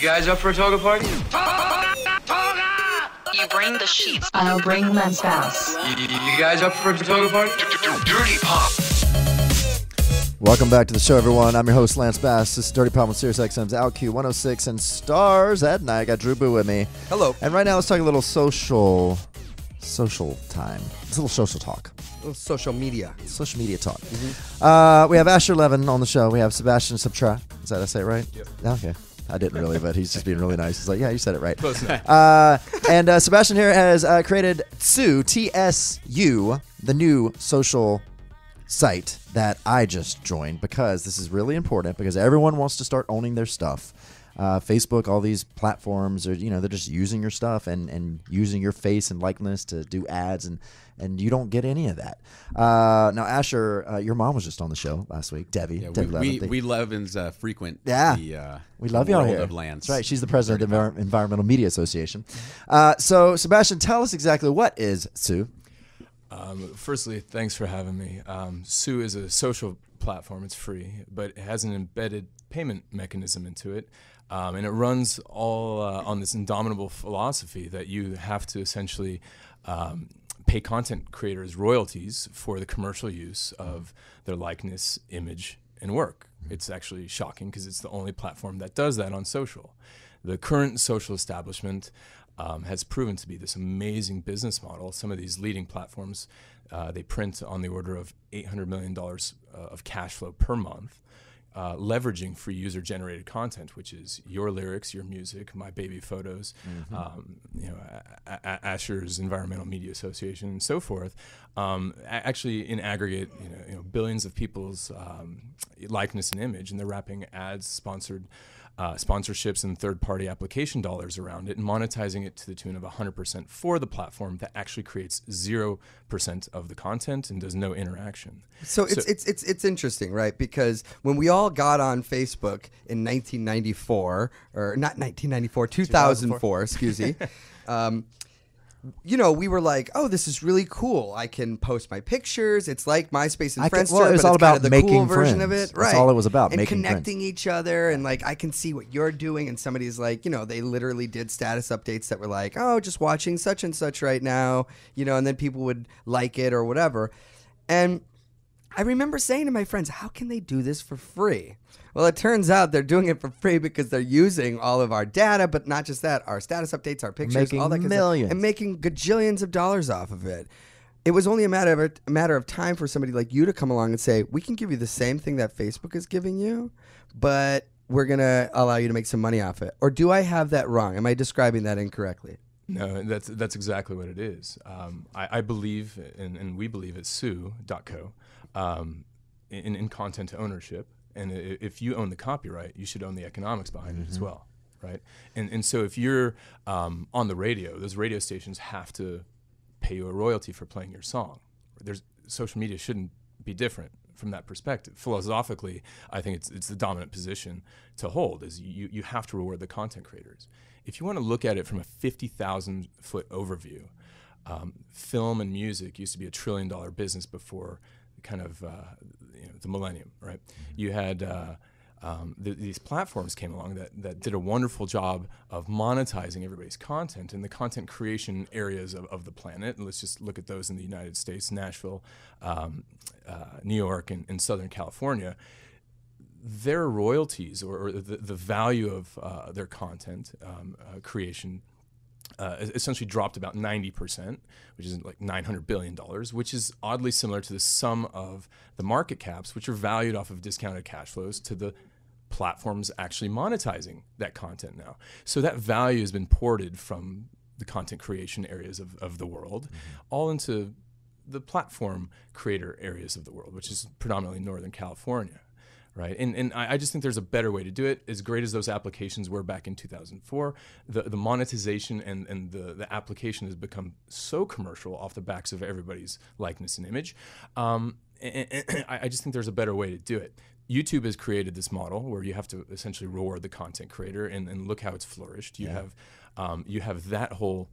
guys up for a toga party? You bring the sheets, I'll bring my spouse. You guys up for a toga party? Dirty Pop. Welcome back to the show, everyone. I'm your host, Lance Bass. This is Dirty Pop on SiriusXM's OutQ 106 and Stars at night. I got Drew Boo with me. Hello. And right now, let's talk a little social time. It's a little social talk. A little social media. Social media talk. Mm-hmm. We have Asher Levin on the show. We have Sebastian Sobczak. Is that, did I say it right? Yep. Okay. I didn't really, but he's just being really nice. He's like, yeah, you said it right. Close enough. And Sebastian here has created Tsu, TSU, the new social site that I just joined because this is really important because everyone wants to start owning their stuff. Facebook, all these platforms are, they're just using your stuff and using your face and likeness to do ads and you don't get any of that. Now, Asher, your mom was just on the show last week, Debbie. Yeah, Debbie we Levins frequent. Yeah, we love the y'all world here. Of Lance. That's right. She's the president of the Environmental Media Association. So, Sebastian, tell us exactly what is Tsu. Firstly, thanks for having me. Tsu is a social platform. It's free, but it has an embedded payment mechanism into it. And it runs all on this indomitable philosophy that you have to essentially pay content creators royalties for the commercial use of their likeness, image, and work. It's actually shocking because it's the only platform that does that on social. The current social establishment has proven to be this amazing business model. Some of these leading platforms, they print on the order of $800 million of cash flow per month. Leveraging free user-generated content, which is your lyrics, your music, my baby photos, Asher's Environmental Media Association, and so forth. Actually, in aggregate, billions of people's likeness and image, and they're wrapping ads, sponsorships, and third-party application dollars around it, and monetizing it to the tune of 100% for the platform that actually creates 0% of the content and does no interaction. So it's interesting, right? Because when we all got on Facebook in 1994, or not 1994, 2004, excuse me. We were like, oh, this is really cool. I can post my pictures. It's like MySpace and Friendster, but it's all kind about of the making cool version friends. of it. That's all it was about, and making connecting friends. each other. And like, I can see what you're doing. And somebody's like, they literally did status updates that were like, oh, just watching such and such right now, and then people would like it or whatever. And I remember saying to my friends, how can they do this for free? Well, it turns out they're doing it for free because they're using all of our data, but not just that, our status updates, our pictures, Making all that kind of millions. stuff, and making gajillions of dollars off of it. It was only a matter of time for somebody like you to come along and say, we can give you the same thing that Facebook is giving you, but we're going to allow you to make some money off it. Or do I have that wrong? Am I describing that incorrectly? No, that's exactly what it is. I believe, and we believe at Sue.co, in content ownership. And if you own the copyright, you should own the economics behind it as well, right? And so if you're on the radio, those radio stations have to pay you a royalty for playing your song. Social media shouldn't be different from that perspective. Philosophically, I think it's the dominant position to hold, is you have to reward the content creators. If you want to look at it from a 50,000-foot overview, film and music used to be $1 trillion business before kind of the millennium, right? You had these platforms came along that did a wonderful job of monetizing everybody's content and the content creation areas of the planet. And let's just look at those in the United States, Nashville, New York, and Southern California. Their royalties or the value of their content creation essentially dropped about 90%, which is like $900 billion, which is oddly similar to the sum of the market caps, which are valued off of discounted cash flows, to the platforms actually monetizing that content now. So that value has been ported from the content creation areas of the world all into the platform creator areas of the world, which is predominantly Northern California. Right, and I just think there's a better way to do it. As great as those applications were back in 2004, the monetization and the application has become so commercial off the backs of everybody's likeness and image. And I just think there's a better way to do it. YouTube has created this model where you have to essentially reward the content creator, and look how it's flourished. You have that whole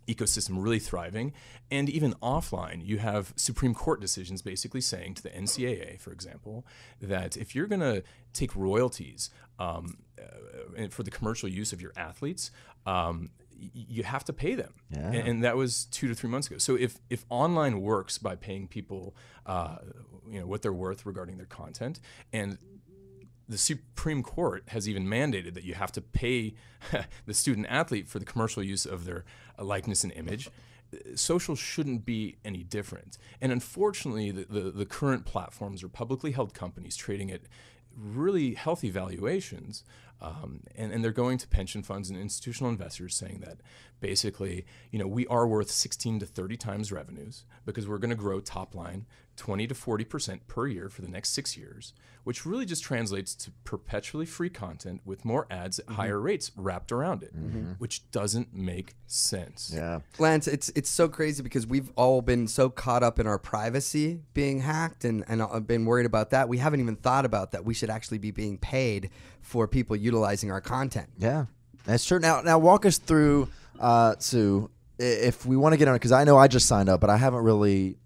ecosystem really thriving. And even offline, you have Supreme Court decisions basically saying to the NCAA, for example, that if you're going to take royalties for the commercial use of your athletes, you have to pay them. Yeah. And that was 2 to 3 months ago. So if online works by paying people what they're worth regarding their content, and the Supreme Court has even mandated that you have to pay the student athlete for the commercial use of their likeness and image, social shouldn't be any different. And unfortunately, the current platforms are publicly held companies trading at really healthy valuations, and they're going to pension funds and institutional investors saying that basically, we are worth 16 to 30 times revenues because we're going to grow top line 20 to 40% per year for the next 6 years, which really just translates to perpetually free content with more ads at higher rates wrapped around it, which doesn't make sense. Yeah. Lance, it's so crazy because we've all been so caught up in our privacy being hacked and been worried about that. We haven't even thought about that we should actually be being paid for people utilizing our content. Yeah, that's true. Now walk us through, Sue, if we want to get on it, because I know I just signed up, but I haven't really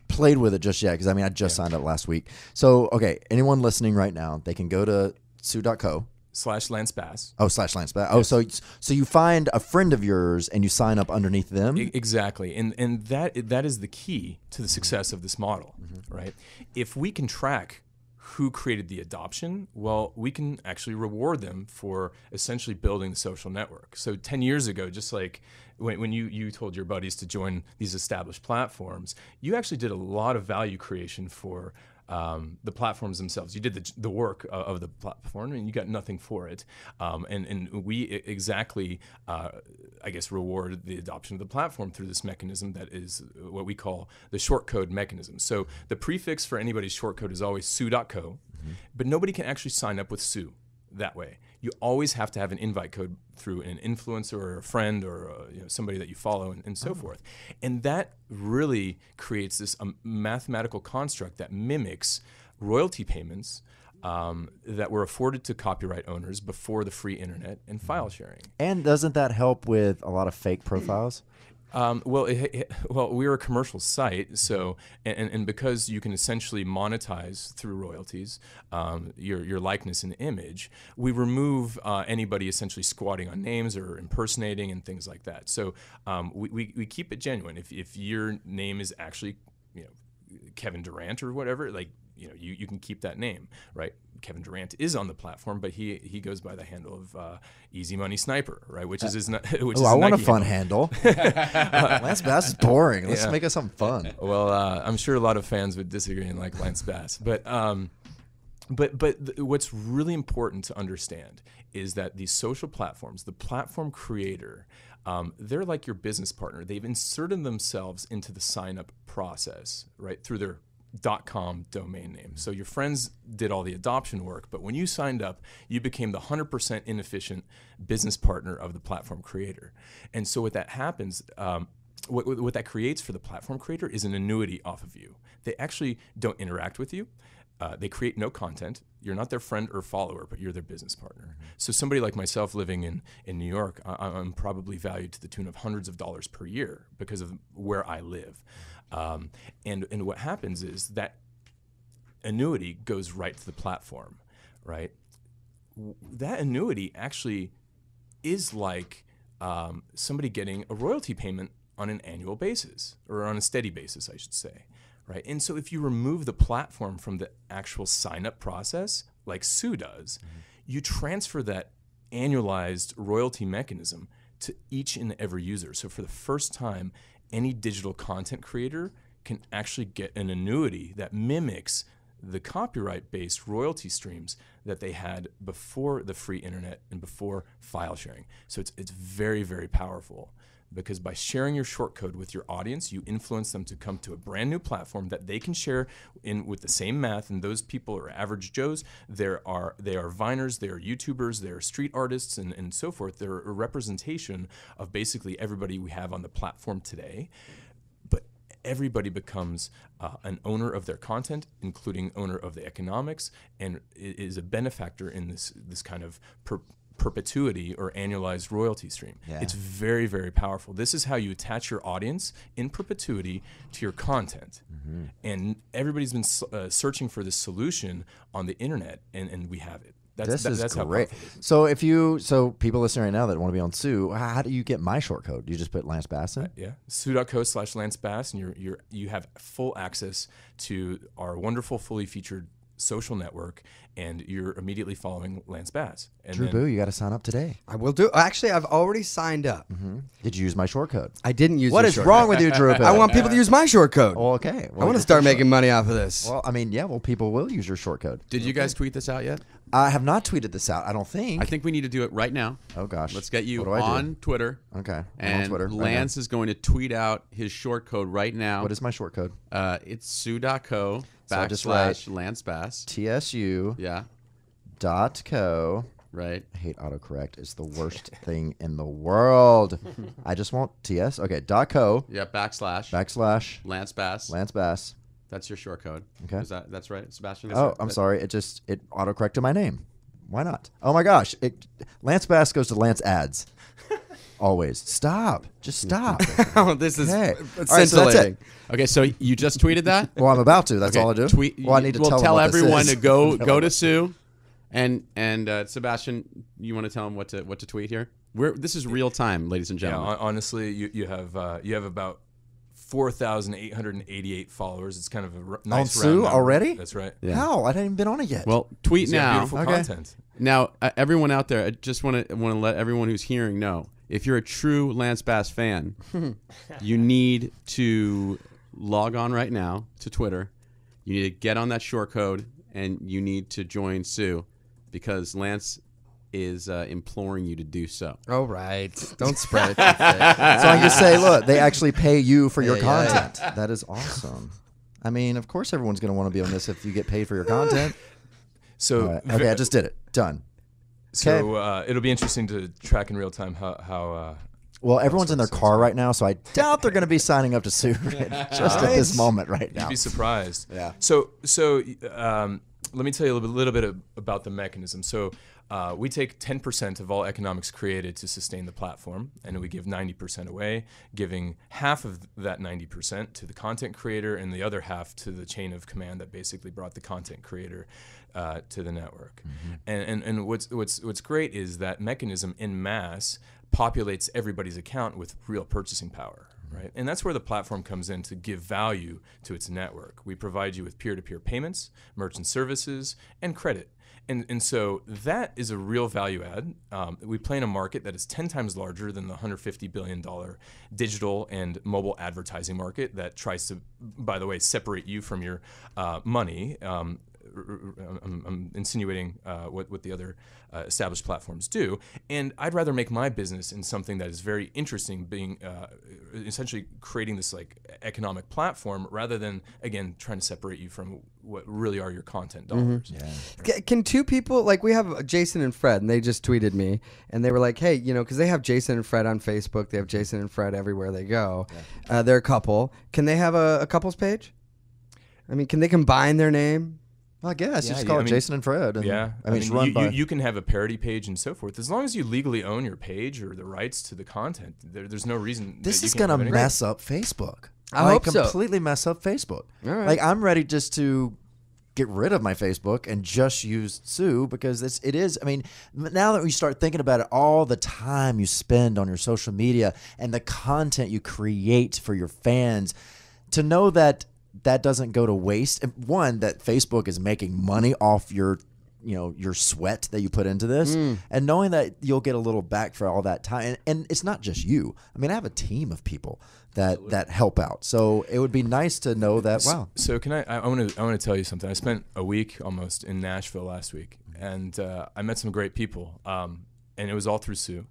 played with it just yet, because I just signed up last week. So, okay, anyone listening right now, they can go to sue.co. /Lance Bass. Oh, /Lance Bass. Oh, so you find a friend of yours and you sign up underneath them? Exactly. And that is the key to the success of this model, right? If we can track who created the adoption, well, we can actually reward them for essentially building the social network. So 10 years ago, just like when you told your buddies to join these established platforms, you actually did a lot of value creation for the platforms themselves. You did the work of the platform, and you got nothing for it. And we exactly, reward the adoption of the platform through this mechanism that is what we call the short code mechanism. So the prefix for anybody's short code is always sue.co, but nobody can actually sign up with Sue that way. You always have to have an invite code through an influencer or a friend or somebody that you follow and so forth. And that really creates this mathematical construct that mimics royalty payments that were afforded to copyright owners before the free internet and file sharing. And doesn't that help with a lot of fake profiles? Well, we're a commercial site, so and because you can essentially monetize through royalties your likeness and image, we remove anybody essentially squatting on names or impersonating and things like that. So we keep it genuine. If your name is actually Kevin Durant or whatever, you can keep that name, right? Kevin Durant is on the platform, but he goes by the handle of Easy Money Sniper, right? Which is his I want a fun handle. Lance Bass is boring. Let's make us something fun. Well, I'm sure a lot of fans would disagree and like Lance Bass, but what's really important to understand is that these social platforms, the platform creator, they're like your business partner. They've inserted themselves into the sign-up process, right, through their .com domain name. So your friends did all the adoption work, but when you signed up, you became the 100% inefficient business partner of the platform creator. And so what that happens, what that creates for the platform creator is an annuity off of you. They actually don't interact with you. They create no content. You're not their friend or follower, but you're their business partner. So somebody like myself living in New York, I'm probably valued to the tune of hundreds of dollars per year because of where I live. And what happens is that annuity goes right to the platform, right? That annuity actually is like somebody getting a royalty payment on an annual basis, or on a steady basis, I should say, right? And so if you remove the platform from the actual sign-up process, like Sue does, you transfer that annualized royalty mechanism to each and every user. So for the first time, any digital content creator can actually get an annuity that mimics the copyright-based royalty streams that they had before the free internet and before file sharing. So it's very, very powerful, because by sharing your short code with your audience, you influence them to come to a brand new platform that they can share in with the same math. And those people are average Joes. They are Viners, they are YouTubers, they are street artists, and so forth. They're a representation of basically everybody we have on the platform today. But everybody becomes an owner of their content, including owner of the economics, and is a benefactor in this kind of perpetuity or annualized royalty stream. Yeah. It's very, very powerful. This is how you attach your audience in perpetuity to your content. And everybody's been searching for this solution on the internet, and we have it. This is how great. powerful it is. So people listening right now that want to be on Sue, how do you get my short code? Do you just put Lance Bass in? Yeah, sue.co/Lance Bass, and you have full access to our wonderful, fully featured social network, and you're immediately following Lance Bass. And Drew Boo, you got to sign up today. I will do. Actually, I've already signed up. Did you use my short code? I didn't use. What your is short wrong code. with you, Drew Boo? I want people to use my short code. Well, okay. I want to start making money off of this. Well, I mean, yeah. Well, people will use your short code. Did you guys tweet this out yet? I have not tweeted this out. I don't think. I think we need to do it right now. Oh gosh. Let's get you What do I do? on Twitter. Okay. I'm And on Twitter. right Lance is going to tweet out his short code right now. now. What is my short code? It's sue.co So I just / Lance Bass. TSU.co. Yeah, right. I hate autocorrect. It's the worst thing in the world. I just want TS. Okay. .co Yeah, / Lance Bass. Lance Bass. That's your short code. Okay. That's right, Sebastian? Oh, I'm sorry. It autocorrected my name. Why not? Oh my gosh. Lance Bass goes to Lance Ads. Always. Stop. Just stop. Oh, this is Okay. All right, so that's scintillating. it. Okay, so you just tweeted that? Well, I'm about to. That's Okay, all I do. Tweet. Well, I need to we'll tell them tell what this everyone is. to go to Sue, and Sebastian, you want to tell them what to tweet here? This is real time, ladies and Yeah, gentlemen. honestly, you have about 4,888 followers. It's kind of a nice On round Sue number. already? That's right. Yeah. How? I haven't even been on it yet. Well, tweet You have now. beautiful Okay. content. Now, everyone out there, I just want to let everyone who's hearing know, if you're a true Lance Bass fan, you need to log on right now to Twitter. You need to get on that short code, and you need to join Sue, because Lance is imploring you to do so. Oh, right. Don't spread it. Too thick. So I can just say, look, they actually pay you for your Yeah, yeah, yeah. content. That is awesome. I mean, of course, everyone's going to want to be on this if you get paid for your content. So All right. Okay, I just did it. Done. So it'll be interesting to track in real time how Well, everyone's in their car right now, so I doubt they're going to be signing up to Sue just at this moment right now. you'd be surprised. Yeah. So let me tell you a little bit about the mechanism. So we take 10% of all economics created to sustain the platform, and we give 90% away, giving half of that 90% to the content creator and the other half to the chain of command that basically brought the content creator to the network. And what's great is that mechanism in mass populates everybody's account with real purchasing power. Right? And that's where the platform comes in to give value to its network. We provide you with peer-to-peer payments, merchant services, and credit. And so that is a real value add. We play in a market that is 10 times larger than the $150 billion digital and mobile advertising market that tries to, by the way, separate you from your money. I'm insinuating what the other established platforms do, and I'd rather make my business in something that is very interesting, being essentially creating this like economic platform rather than again trying to separate you from what really are your content dollars. Can two people, like we have Jason and Fred, and they just tweeted me, and they were like, hey, because they have Jason and Fred on Facebook, they have Jason and Fred everywhere they go. They're a couple. Can they have a couples page? I mean, can they combine their name? Well, I guess. Yeah, You just yeah, call I it mean- Jason and Fred. And, Yeah, I mean, it's run by... you can have a parody page and so forth as long as you legally own your page or the rights to the content. There's no reason. This that you is can't going to have anything. mess up Facebook. I hope so. Completely mess up Facebook. All right. Like, I'm ready just to get rid of my Facebook and just use Sue because it is. I mean, now that we start thinking about it, all the time you spend on your social media and the content you create for your fans, to know that doesn't go to waste. And one, that Facebook is making money off your sweat that you put into this, and knowing that you'll get a little back for all that time. And it's not just you. I mean, I have a team of people that help out. So it would be nice to know that. Wow. So can I want to tell you something. I spent a week almost in Nashville last week, and I met some great people, and it was all through Sue.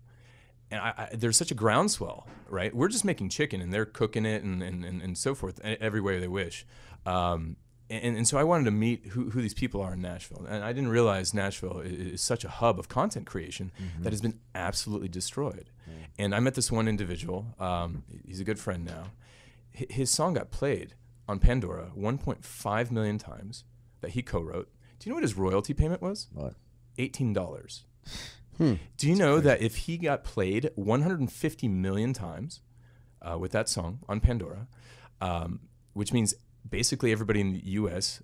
And there's such a groundswell, right? We're just making chicken, and they're cooking it and so forth every way they wish. And so I wanted to meet who these people are in Nashville. And I didn't realize Nashville is such a hub of content creation that has been absolutely destroyed. And I met this one individual. He's a good friend now. His song got played on Pandora 1.5 million times that he co-wrote. Do you know what his royalty payment was? What? $18. Do you know that if he got played 150 million times with that song on Pandora, which means basically everybody in the U.S.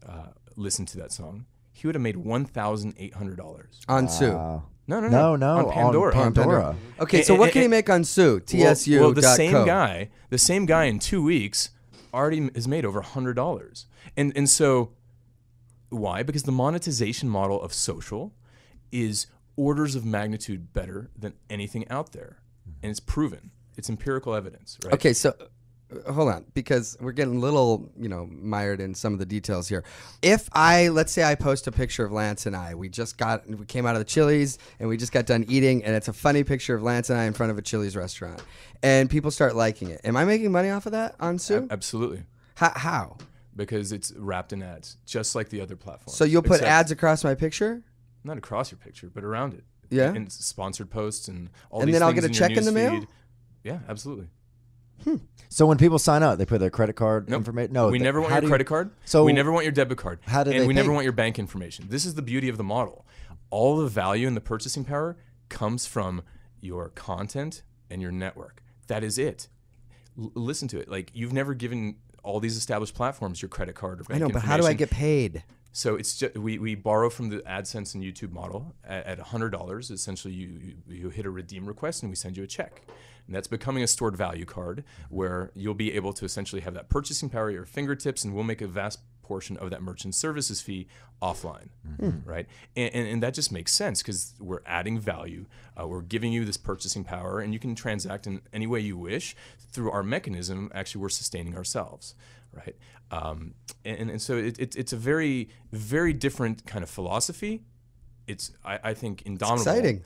Listened to that song, he would have made $1,800 On Sue. No, on Pandora. Pandora. Okay, so what can he make on Sue? TSU. Well, the same guy in 2 weeks already has made over $100. And so why? Because the monetization model of social is orders of magnitude better than anything out there. And it's proven. It's empirical evidence, right? Okay, so hold on, because we're getting a little, mired in some of the details here. Let's say I post a picture of Lance and I. We came out of the Chili's and we just got done eating, and it's a funny picture of Lance and I in front of a Chili's restaurant, and people start liking it. Am I making money off of that on Sue? Absolutely. How? Because it's wrapped in ads, just like the other platforms. So you'll put ads across my picture? Not across your picture, but around it. Yeah. And sponsored posts and all and these then I'll things get a check in the mail? feed. Yeah, absolutely. So when people sign up, they put their credit card Nope. information. No, we never want your credit card. So we never want your debit card. How do and they we pay? never want your bank information. This is the beauty of the model. All the value and the purchasing power comes from your content and your network. That is it. Listen to it. Like, you've never given all these established platforms your credit card or bank I know, but information. how do I get paid? So it's just, we borrow from the AdSense and YouTube model at $100. Essentially, you hit a redeem request and we send you a check. And that's becoming a stored value card where you'll be able to essentially have that purchasing power at your fingertips, and we'll make a vast portion of that merchant services fee offline, right? And that just makes sense because we're adding value. We're giving you this purchasing power, and you can transact in any way you wish. Through our mechanism, actually, we're sustaining ourselves, right? And so it's a very, very different kind of philosophy. It's, I think, indomitable. It's exciting.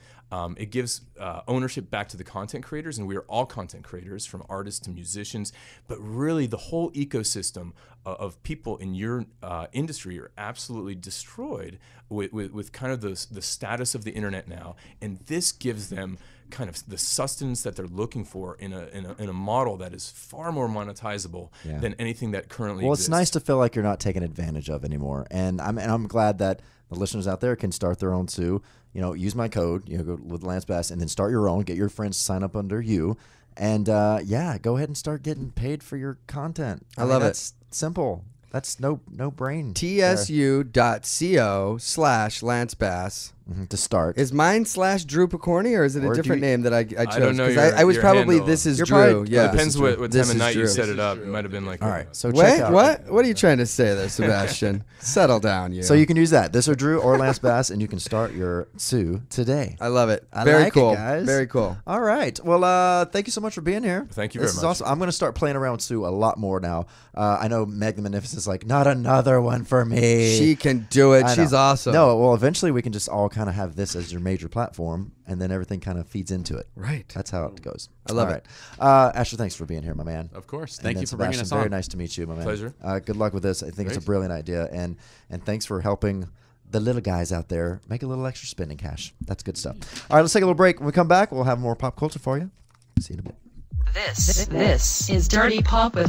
It gives ownership back to the content creators, and we are all content creators, from artists to musicians. But really, the whole ecosystem of people in your industry are absolutely destroyed with kind of the status of the internet now. And this gives them kind of the sustenance that they're looking for in a model that is far more monetizable than anything that currently exists. It's nice to feel like you're not taken advantage of anymore. And I'm glad that the listeners out there can start their own too. Use my code, go with Lance Bass, and then start your own. Get your friends to sign up under you, and go ahead and start getting paid for your content. I love it. That's simple. That's no brain. TSU.co/Lance Bass. To start. Is mine /Drew Picorni, or is it a Or do different you- name that I chose? don't know 'Cause I was your probably handle. this is You're Drew. probably- Yeah. It depends what time This of is night you Drew. set it up. It might have been like All right. So check Wait, out. what are you trying to say there, Sebastian? Settle down, you. So you can use that. This or Drew or Lance Bass, and you can start your Sue today. I love it. I Very like it, cool, guys. Very cool. All right. Well, thank you so much for being here. Thank you This very is much. awesome. I'm going to start playing around with Sue a lot more now. I know Meg the Magnificent is like, not another one for me. She can do it. I She's know. awesome. No, well, eventually we can just all kind of have this as your major platform, and then everything kind of feeds into it. Right. That's how it goes. I love All it. right. Asher, thanks for being here, my man. Of course. And Thank then you for bringing Sebastian, us on. Very nice to meet you, my man. Pleasure. Good luck with this. I think it's a Great. brilliant idea, and thanks for helping the little guys out there make a little extra spending cash. That's good stuff. All right, let's take a little break. When we come back, we'll have more pop culture for you. See you in a bit. This is Dirty Pop with